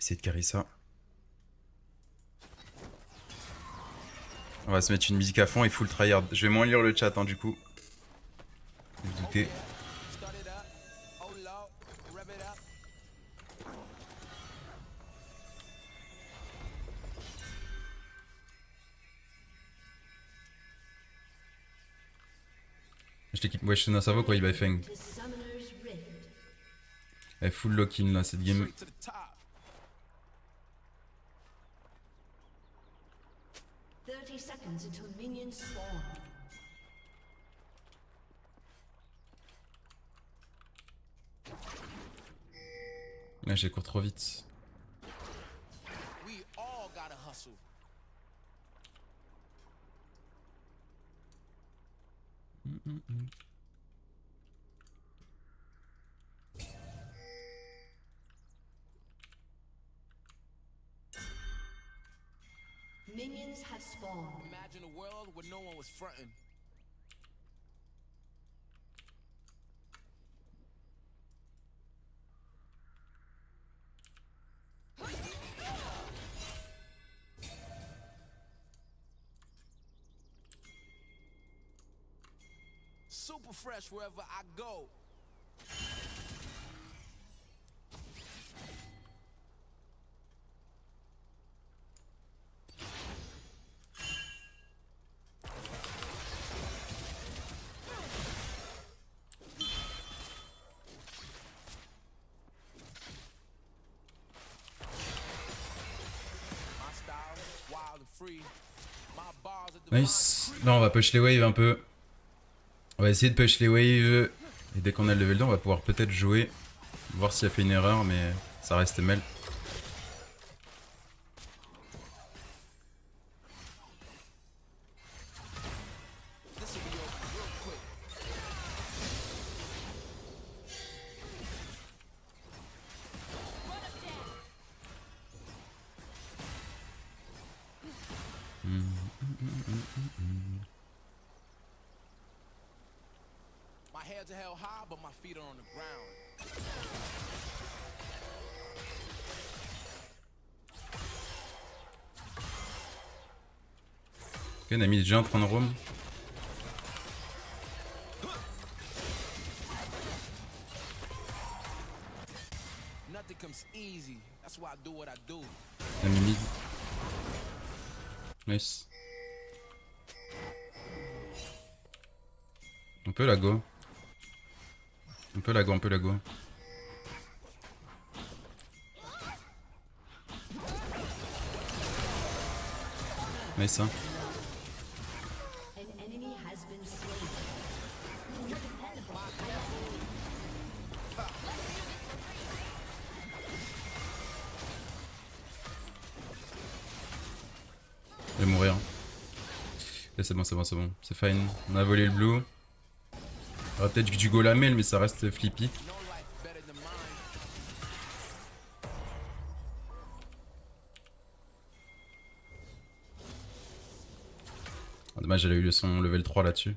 essayer de carry ça. On va se mettre une musique à fond et full tryhard. Je vais moins lire le chat, hein, du coup. Vous doutez. Je t'équipe Wesh no cerveau quoi, il va Feng. Elle est full lock-in là cette game. Là j'ai cours trop vite. Minions have spawned. Imagine a world where no one was fronting. Super fresh wherever I go. Nice. Là on va push les waves un peu. On va essayer de push les waves. Et dès qu'on a le level 2 on va pouvoir peut-être jouer. Voir s'il a fait une erreur mais ça reste Mel. My heads are held high, but my feet are on the ground. Ok, Nami est déjà en train de roam. Nothing comes easy. That's why I do what I do. Nami mid. Nice. On peut la go. On peut la go, on peut la go. Nice hein. An enemy has been slain. Je vais mourir. Et c'est bon, c'est bon, c'est bon. C'est fine. On a volé le blue. Il y aura peut-être du go lamel, mais ça reste flippy. No life better than mine. Ah, dommage, elle a eu son level 3 là-dessus.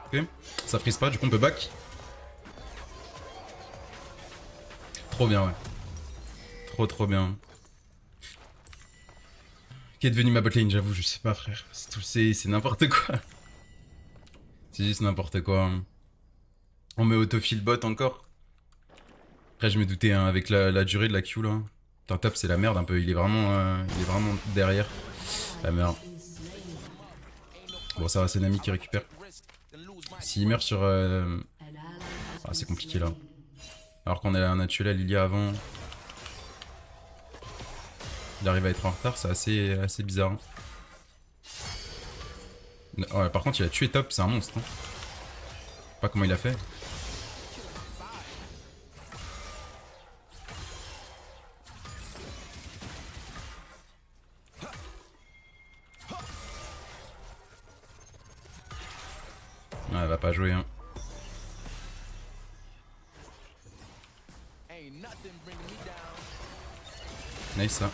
Ok, ça freeze pas, du coup on peut back. Trop bien, ouais. Trop bien. Qui est devenu ma botlane, j'avoue, je sais pas, frère. C'est n'importe quoi. C'est juste n'importe quoi. On met autofill bot encore. Après, je me doutais, hein, avec la durée de la Q là. Putain, top, c'est la merde un peu. Il est vraiment derrière. La merde. Bon, ça va, c'est Nami qui récupère. S'il meurt sur. Ah, c'est compliqué là. Alors qu'on a un naturel il y a avant. Il arrive à être en retard, c'est assez bizarre. Hein. Ouais, par contre, il a tué Top, c'est un monstre. Hein. Je sais pas comment il a fait. Ouais, elle va pas jouer. Hein. Ain't nothing bringing me down. Nice ça.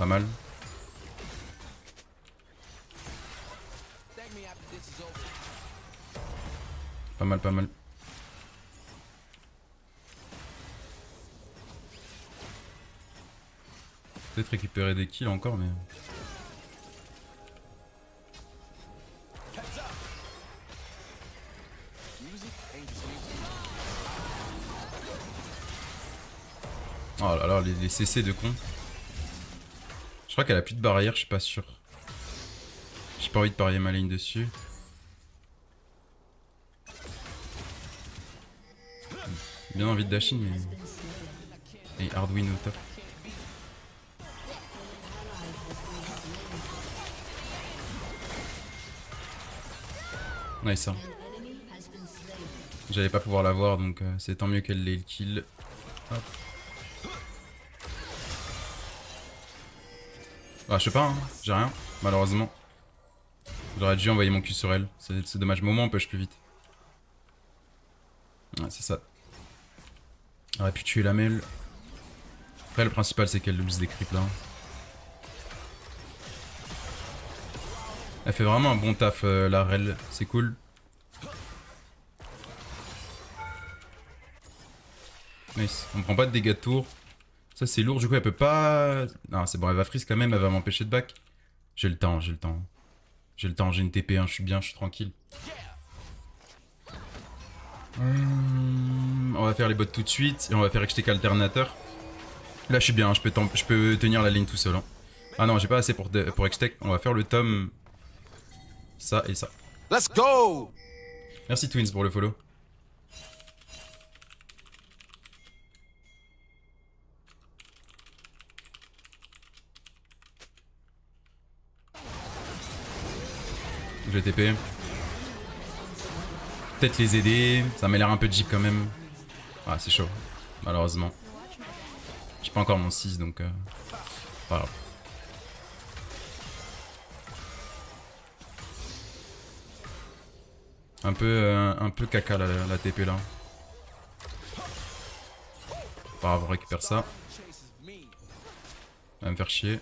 Pas mal. Thank me after this is over. Pas mal, pas mal. Peut-être récupérer des kills encore, mais... Music ain't just music. Oh là là, les CC de con. Je crois qu'elle a plus de barrière, je suis pas sûr. J'ai pas envie de parier ma ligne dessus. Bien envie de dash in, mais... Et Hardwin au top. Nice hein. J'allais pas pouvoir l'avoir donc c'est tant mieux qu'elle l'ait le kill. Hop. Ah je sais pas hein, j'ai rien malheureusement. J'aurais dû envoyer mon cul sur elle, c'est dommage, mais au moins on push plus vite. Ouais c'est ça. J'aurais pu tuer la Mel. Après le principal c'est qu'elle lose des creeps là. Elle fait vraiment un bon taf la Rel, c'est cool. Nice, on prend pas de dégâts de tour. Ça c'est lourd, du coup elle peut pas... Non c'est bon, elle va freeze quand même, elle va m'empêcher de back. J'ai le temps, j'ai le temps. J'ai le temps, j'ai une TP1, je suis bien, je suis tranquille. On va faire les bots tout de suite et on va faire Hextech alternateur. Là je suis bien, je peux tenir la ligne tout seul. Hein. Ah non, j'ai pas assez pour Hextech, on va faire le tome. Ça et ça. Let's go! Merci Twins pour le follow. Je vais TP. Peut-être les aider. Ça m'a l'air un peu jeep quand même. Ah, c'est chaud. Malheureusement. J'ai pas encore mon 6 donc. Pas grave. Un peu caca la TP là. Pas grave, on récupère ça. Elle va me faire chier.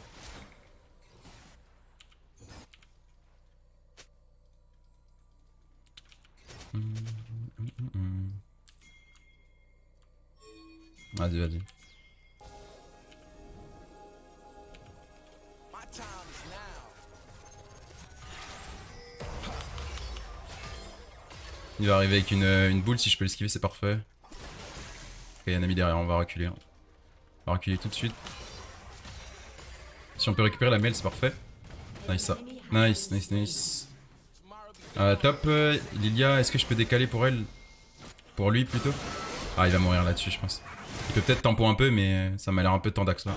Vas-y, vas-y. My time is now. Il va arriver avec une boule, si je peux l'esquiver, c'est parfait. Ok, il y a un ami derrière, on va reculer. Hein. On va reculer tout de suite. Si on peut récupérer la mail, c'est parfait. Nice ça. Nice, nice, nice. Top, Lilia, est-ce que je peux décaler pour elle? Pour lui plutôt? Ah, il va mourir là-dessus, je pense. Il peut peut-être tempo un peu, mais ça m'a l'air un peu tendax là.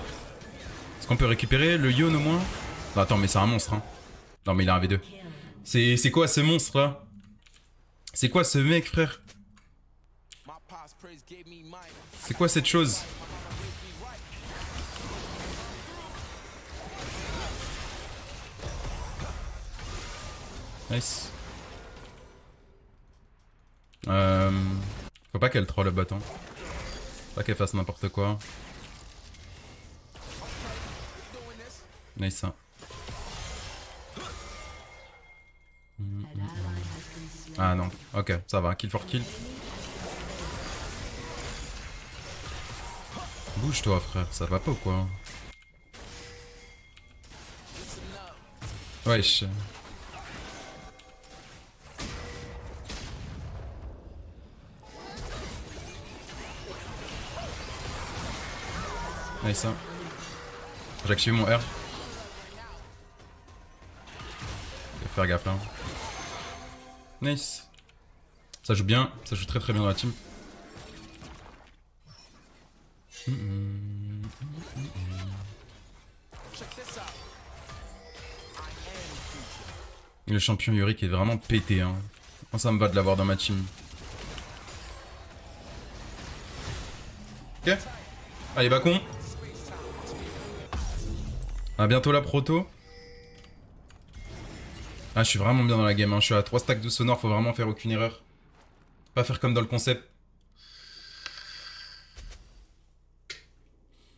Est-ce qu'on peut récupérer le Yon au moins? Non, attends, mais c'est un monstre, hein. Non, mais il a un V2. C'est quoi ce monstre là? C'est quoi ce mec, frère? My past praise gave me mine. C'est quoi cette chose? Nice. Faut pas qu'elle troll le bâton. Faut pas qu'elle fasse n'importe quoi. Nice. Hein. Ah non, ok, ça va, kill for kill. Bouge-toi, frère, ça va pas ou quoi? Wesh. Nice. Hein. J'ai activé mon R. Je vais faire gaffe là. Nice. Ça joue bien, ça joue très très bien dans la team. Le champion Yorick est vraiment pété. Hein. Moi, ça me va de l'avoir dans ma team. Ok. Allez, Bacon. À bientôt la proto. Ah, je suis vraiment bien dans la game. Hein. Je suis à 3 stacks de sonore, faut vraiment faire aucune erreur. Pas faire comme dans le concept.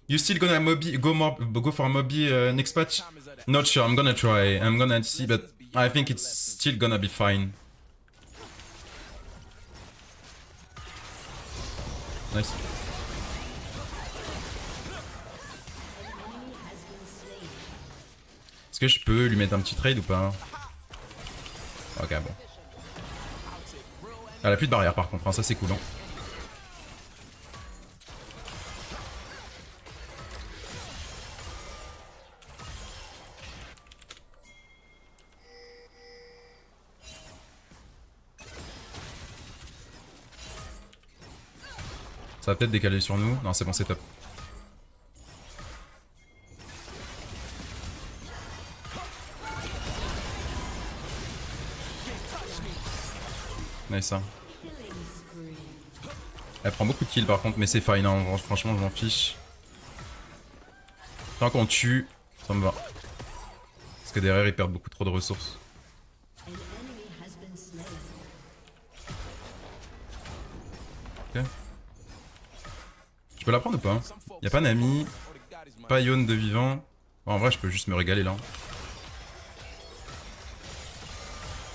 You still gonna go for Moby next patch? Not sure. I'm gonna try. I'm gonna see, but I think it's still gonna be fine. Nice. Est-ce que je peux lui mettre un petit trade ou pas? Ok, bon. Elle a plus de barrière par contre, hein, ça c'est cool. Hein. Ça va peut-être décaler sur nous. Non, c'est bon, c'est top. Nice, ça. Elle prend beaucoup de kills par contre, mais c'est fine, hein. Franchement, je m'en fiche. Tant qu'on tue, ça me va. Parce que derrière, ils perdent beaucoup trop de ressources. Ok. Je peux la prendre ou pas? Y'a pas Nami, pas Yone de vivant. Bon, en vrai, je peux juste me régaler là.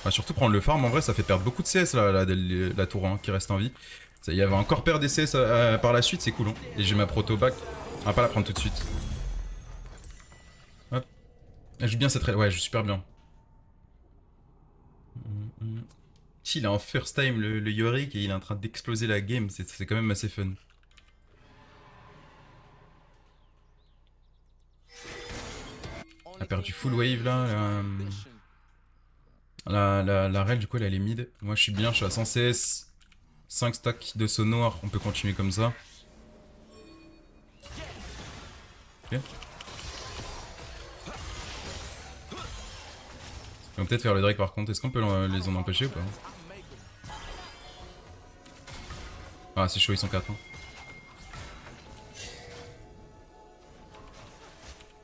Ah, surtout prendre le farm, en vrai, ça fait perdre beaucoup de CS là, la tour hein, qui reste en vie. Ça y va encore perdre des CS par la suite, c'est cool. Hein. Et j'ai ma proto-back. On va pas la prendre tout de suite. Hop. Je joue bien cette raid. Ouais, je joue super bien. Il est en first time le Yorick et il est en train d'exploser la game. C'est quand même assez fun. On a perdu full wave là. La rel du coup elle est mid. Moi je suis bien, je suis à 100 CS. 5 stacks de saut noir, on peut continuer comme ça. Ok. On va peut-être faire le Drake par contre. Est-ce qu'on peut les en empêcher ou pas? Ah c'est chaud, ils sont 4 hein.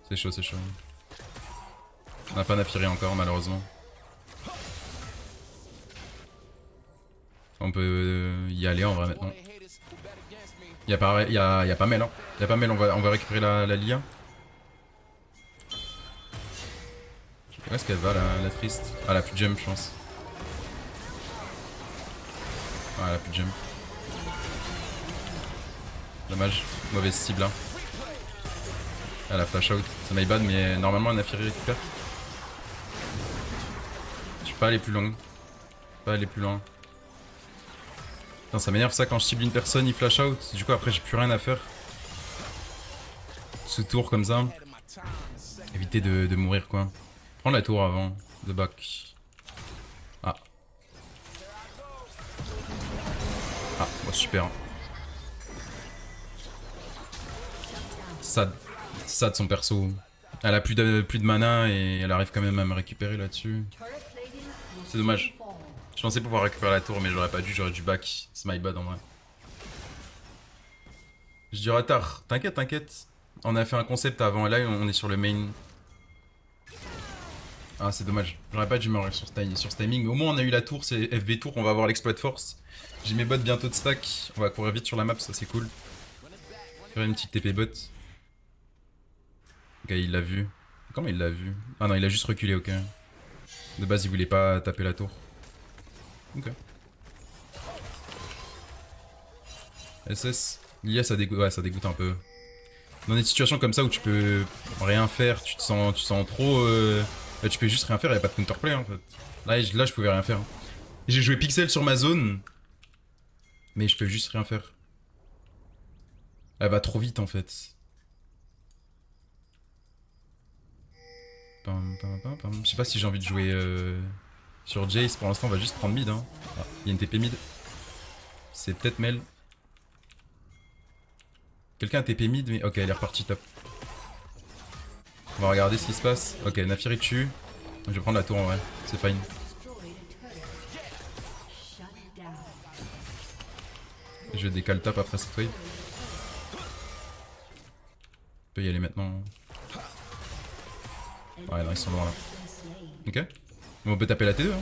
C'est chaud, c'est chaud. On n'a pas Naphiri encore malheureusement. On peut y aller en vrai maintenant. Y'a pas Mel hein. Y'a pas Mel, on va récupérer la Lia. Où est-ce qu'elle va la triste? Ah elle a plus de jump je pense. Ah elle a plus de jump. Dommage, mauvaise cible là. Elle a flash out, c'est my bad mais normalement un Naphiri récupère. Je peux pas aller plus loin. Pas aller plus loin. Putain, ça m'énerve ça quand je cible une personne, il flash out. Du coup après j'ai plus rien à faire. Ce tour comme ça. Éviter de mourir quoi. Prends la tour avant, de back. Ah. Ah, bon, super. Sad son perso. Elle a plus de mana et elle arrive quand même à me récupérer là-dessus. C'est dommage. Je pensais pouvoir récupérer la tour mais j'aurais pas dû, j'aurais dû back. C'est my bad en vrai. Je dirais tard. T'inquiète, t'inquiète. On a fait un concept avant et là on est sur le main. Ah c'est dommage. J'aurais pas dû mourir sur ce timing. Mais au moins on a eu la tour, c'est FB tour, on va avoir l'exploit de force. J'ai mes bots bientôt de stack. On va courir vite sur la map, ça c'est cool. Faire une petite TP bot. Ok, il l'a vu. Comment il l'a vu? Ah non, il a juste reculé, ok. De base, il voulait pas taper la tour. Ok. SS. L'IA, ça dégoûte, ouais, ça dégoûte un peu. Dans des situations comme ça où tu peux rien faire, tu te sens trop... Là, tu peux juste rien faire, il n'y a pas de counterplay en fait. Là, je pouvais rien faire. J'ai joué Pixel sur ma zone. Mais je peux juste rien faire. Elle va trop vite en fait. Je sais pas si j'ai envie de jouer sur Jace. Pour l'instant, on va juste prendre mid. Hein. Ah, il y a une TP mid. C'est peut-être Mel. Quelqu'un a TP mid, mais ok, elle est repartie top. On va regarder ce qui se passe. Ok, Naphiri tue. Je vais prendre la tour en vrai. C'est fine. Je vais décaler top après cette wave. On peut y aller maintenant. Ouais, non, ils sont loin là. Ok. Mais on peut taper la T2. Hein.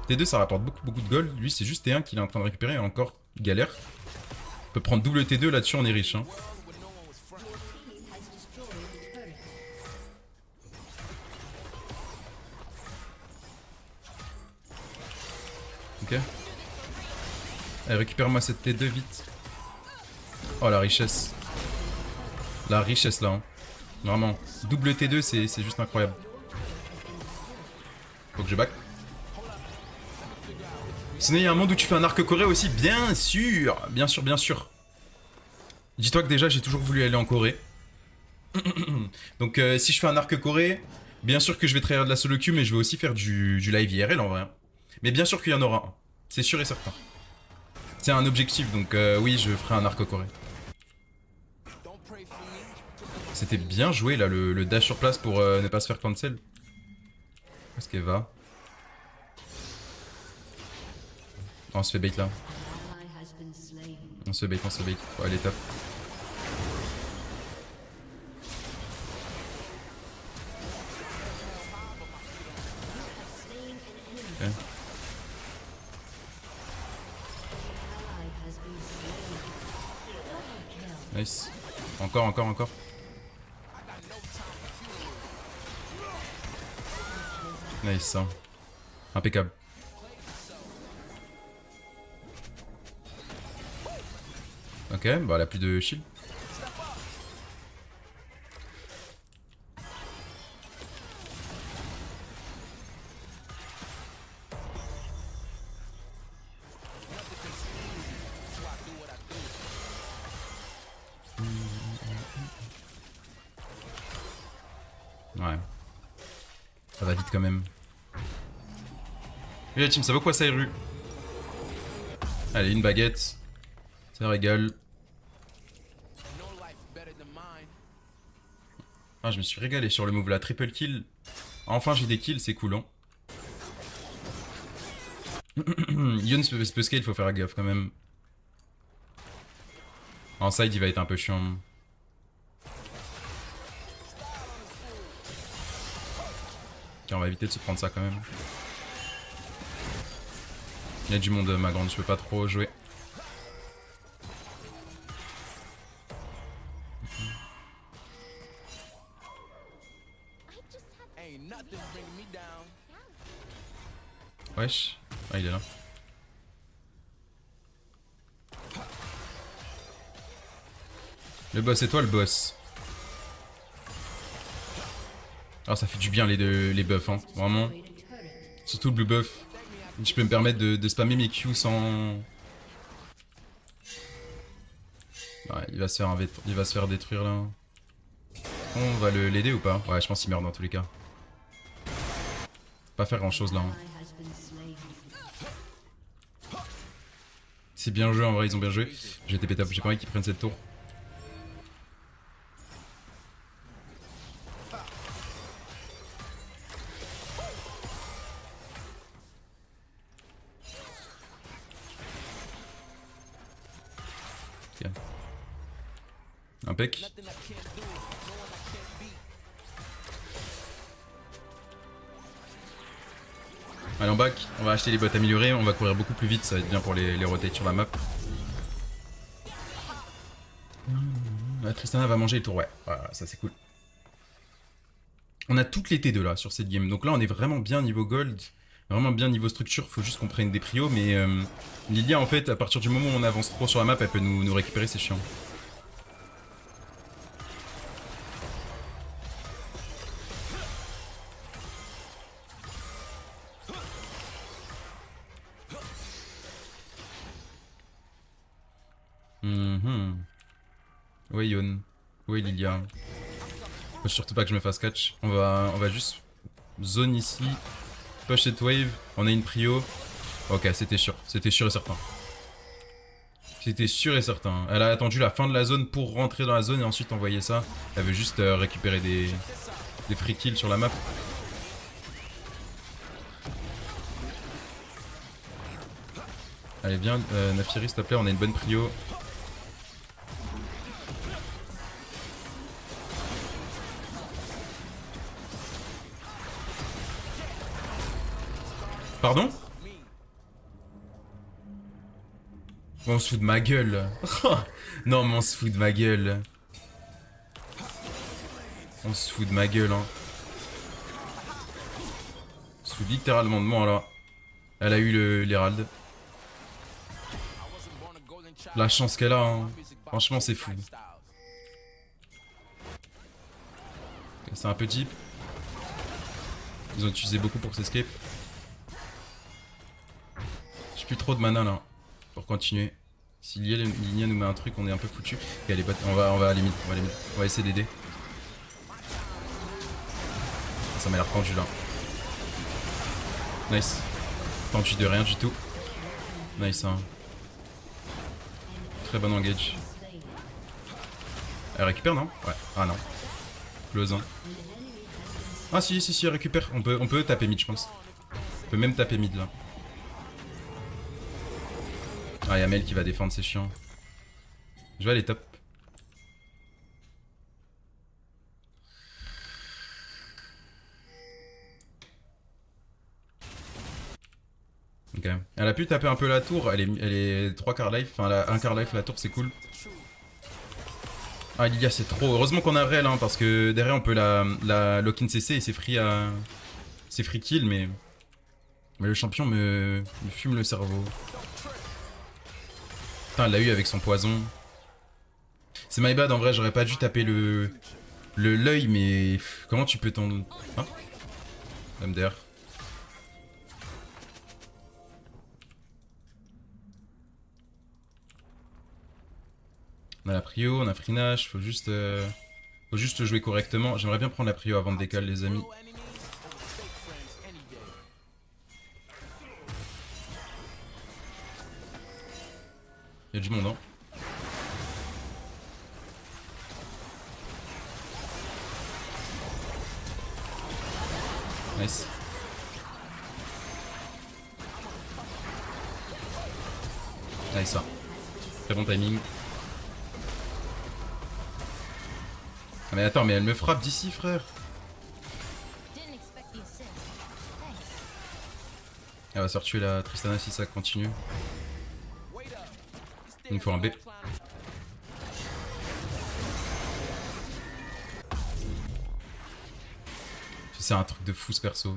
T2 ça rapporte beaucoup de gold. Lui c'est juste T1 qu'il est en train de récupérer et encore il galère. On peut prendre double T2 là-dessus, on est riche. Hein. Ok. Allez, récupère-moi cette T2 vite. Oh la richesse. La richesse là. Hein. Vraiment. Double T2 c'est juste incroyable. Faut que je back. Sinon il y a un monde où tu fais un arc Corée aussi. Bien sûr. Bien sûr, bien sûr. Dis-toi que déjà j'ai toujours voulu aller en Corée. Donc si je fais un arc Corée, bien sûr que je vais trahir de la solo queue, mais je vais aussi faire du live IRL en vrai. Mais bien sûr qu'il y en aura un. C'est sûr et certain. C'est un objectif, donc oui, je ferai un arc Corée. C'était bien joué là, le dash sur place pour ne pas se faire cancel. Où est-ce qu'elle va? Oh, on se fait bait là. Ally has been slain. On se bait, on se bait. Oh, elle est top. Slain an enemy. Ok. Ally has been slain. Double kill. Nice. Encore, encore, encore. Nice. Hein. Impeccable. Ok, bah elle a plus de shield. Ouais. Ça va vite quand même. Et la team, ça vaut quoi ça, Eru? Allez, une baguette. Ça régale. Ah, je me suis régalé sur le move là. Triple kill. Enfin, j'ai des kills, c'est cool, hein. Yun peut scale, faut faire gaffe quand même. En side, il va être un peu chiant. Ok, on va éviter de se prendre ça quand même. Il y a du monde, ma grande, je peux pas trop jouer. Wesh. Ah, il est là. Le boss, c'est toi le boss. Alors ça fait du bien les buffs, hein. Vraiment. Surtout le blue buff. Je peux me permettre de spammer mes Q sans... Ouais, il va se faire détruire là. On va l'aider ou pas? Ouais, je pense qu'il meurt dans tous les cas. Pas faire grand chose là. Hein. Ally has been slain. C'est bien joué en vrai, ils ont bien joué. J'ai TP top, j'ai pas envie qu'ils prennent cette tour. Ok. Impec. Allez en back, on va acheter les bottes améliorées, on va courir beaucoup plus vite, ça va être bien pour les rotates sur la map. Tristana va manger le tour, ouais, voilà, ça c'est cool. On a toutes les T2 là sur cette game, donc là on est vraiment bien niveau gold, vraiment bien niveau structure, faut juste qu'on prenne des prios, mais Lilia en fait, à partir du moment où on avance trop sur la map, elle peut nous récupérer, c'est chiant. Où est Yon? Où est Lilia? Faut surtout pas que je me fasse catch. On va juste zone ici. Push cette wave. On a une prio. Ok, c'était sûr et certain. C'était sûr et certain. Elle a attendu la fin de la zone pour rentrer dans la zone et ensuite envoyer ça. Elle veut juste récupérer des free kills sur la map. Allez, viens, Nafiri, s'il te plaît, on a une bonne prio. Pardon? On se fout de ma gueule. Non, mais on se fout de ma gueule. On se fout de ma gueule, hein. On se fout littéralement de moi, là. Elle a eu l'Herald. La chance qu'elle a, hein. Franchement, c'est fou. C'est un peu deep. Ils ont utilisé beaucoup pour s'escape. J'ai plus trop de mana là pour continuer. Si Lilia nous met un truc, on est un peu foutu. Okay, allez, on va aller mid, on va essayer d'aider. Ça m'a l'air tendu là. Nice. Tendu de rien du tout. Nice hein. Très bon engage. Elle récupère non? Ouais. Ah non. Close hein. Ah si, elle récupère. On peut taper mid je pense. On peut même taper mid là. Ah y'a Mel qui va défendre, c'est chiant. Je vais aller top. Ok. Elle a pu taper un peu la tour, elle est 3 quarts life, enfin elle a 1 quart life la tour, c'est cool. Ah Lilia c'est trop, heureusement qu'on a Rel hein, parce que derrière on peut la lock-in CC et c'est free à... C'est free kill mais le champion me fume le cerveau. Putain elle l'a eu avec son poison. C'est my bad en vrai, j'aurais pas dû taper l'œil mais... Comment tu peux t'en... Hein MDR. On a la prio, on a Frinash, faut juste jouer correctement. J'aimerais bien prendre la prio avant de décaler les amis. Il y a du monde hein. Nice. Nice ça. Très bon timing. Ah mais attends, mais elle me frappe d'ici, frère. Elle va se retuer la Tristana si ça continue. Il nous faut un B. C'est un truc de fou ce perso.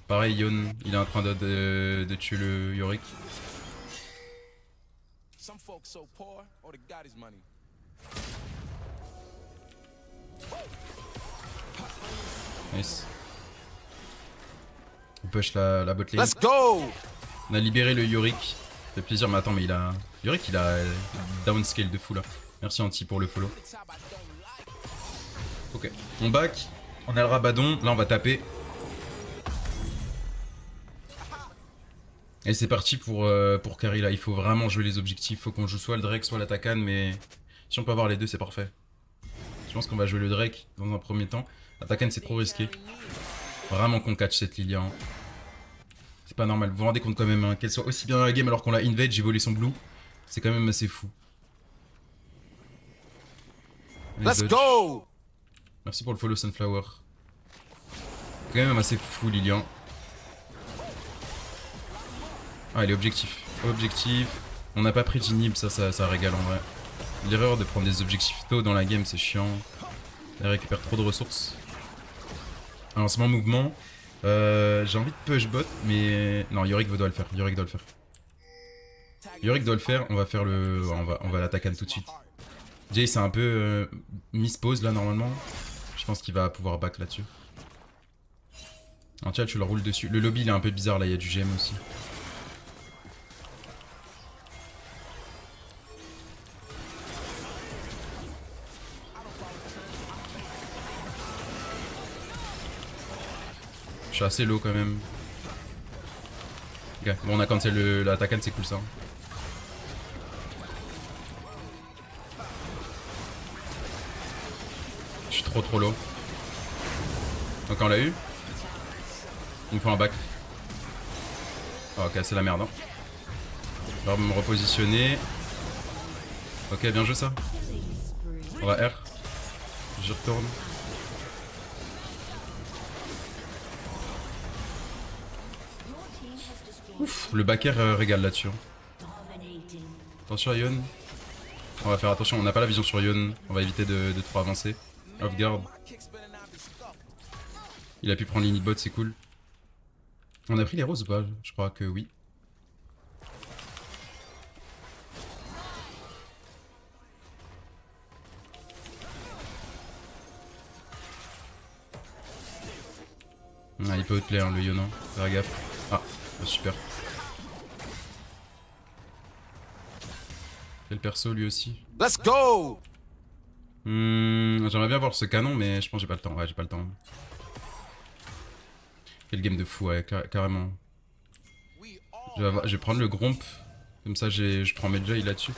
Pareil, Yon, il est en train de tuer le Yorick. Nice. On push la bot lane. Let's go! On a libéré le Yorick. Ça fait plaisir, mais attends, mais il a... Yorick, il a downscale de fou là. Merci Anti pour le follow. Ok, on back. On a le Rabadon. Là, on va taper. Et c'est parti pour carry là. Il faut vraiment jouer les objectifs. Faut qu'on joue soit le Drake, soit la Takan. Mais si on peut avoir les deux, c'est parfait. Je pense qu'on va jouer le Drake dans un premier temps. La Takan, c'est trop risqué. Vraiment qu'on catch cette Lilia. Hein. C'est pas normal. Vous vous rendez compte quand même hein, qu'elle soit aussi bien dans la game alors qu'on l'a invade, j'ai volé son blue. C'est quand même assez fou. Let's go! Merci pour le follow Sunflower. Quand même assez fou Lilian. Ah il est objectif. Objectif. On n'a pas pris d'inhib, ça régale en vrai. L'erreur de prendre des objectifs tôt dans la game c'est chiant. Elle récupère trop de ressources. Un lancement mouvement. J'ai envie de push bot mais... Non Yorick doit le faire. Yorick doit le faire. On va faire le... On va l'attaquer tout de suite. Jay c'est un peu miss pause là normalement. Je pense qu'il va pouvoir back là-dessus. Alors tiens tu le roules dessus. Le lobby il est un peu bizarre là, il y a du GM aussi. Je suis assez low quand même. Ok, bon on a cancel la Takan, c'est cool ça. Je suis trop low. Donc on l'a eu. Il me faut un back. Oh, ok c'est la merde hein. Je vais me repositionner. Ok bien joué ça. On va R. J'y retourne. Ouf, le backer régale là-dessus. Attention à Yon. On va faire attention, on n'a pas la vision sur Yon. On va éviter de trop avancer. Off guard. Il a pu prendre l'inhibot, c'est cool. On a pris les roses ou pas? Je crois que oui. Ah, il peut outplay hein, le Yona, faire gaffe. Ah, super. Quel perso lui aussi. Let's go! J'aimerais bien voir ce canon, mais je pense que j'ai pas le temps. Ouais, j'ai pas le temps. Quel game de fou, ouais, carrément. We Je vais prendre le Gromp. Comme ça, je prends mes Joy là-dessus.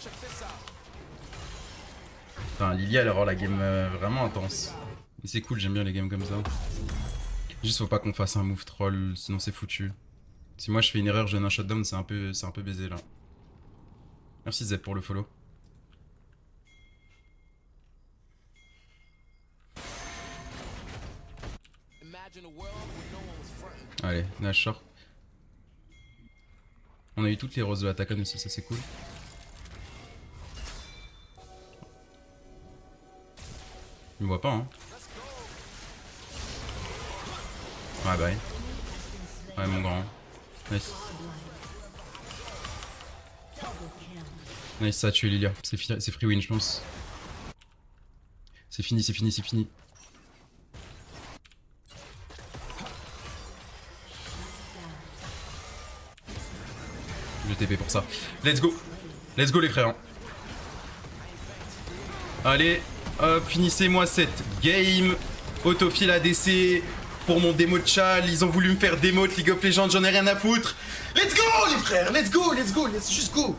check this out. Enfin, Lilia, elle va avoir la game vraiment intense. Mais c'est cool, j'aime bien les games comme ça. Juste faut pas qu'on fasse un move troll, sinon c'est foutu. Si moi je fais une erreur, je donne un shutdown, c'est un peu baisé là. Merci Zep pour le follow. Imagine a world where no one was fronting. Allez, Nash short. On a eu toutes les roses de la Takan aussi, ça c'est cool. Il me voit pas hein. Ouais bah ouais. Ouais mon grand. Nice. Nice, ça a tué Lilia. C'est free win je pense. C'est fini, c'est fini, c'est fini. Je TP pour ça. Let's go. Let's go les frères. Allez, hop, finissez-moi cette game. Autofil ADC pour mon démo de chal. Ils ont voulu me faire démo de League of Legends, j'en ai rien à foutre. Let's go les frères, let's go, let's go, let's just go.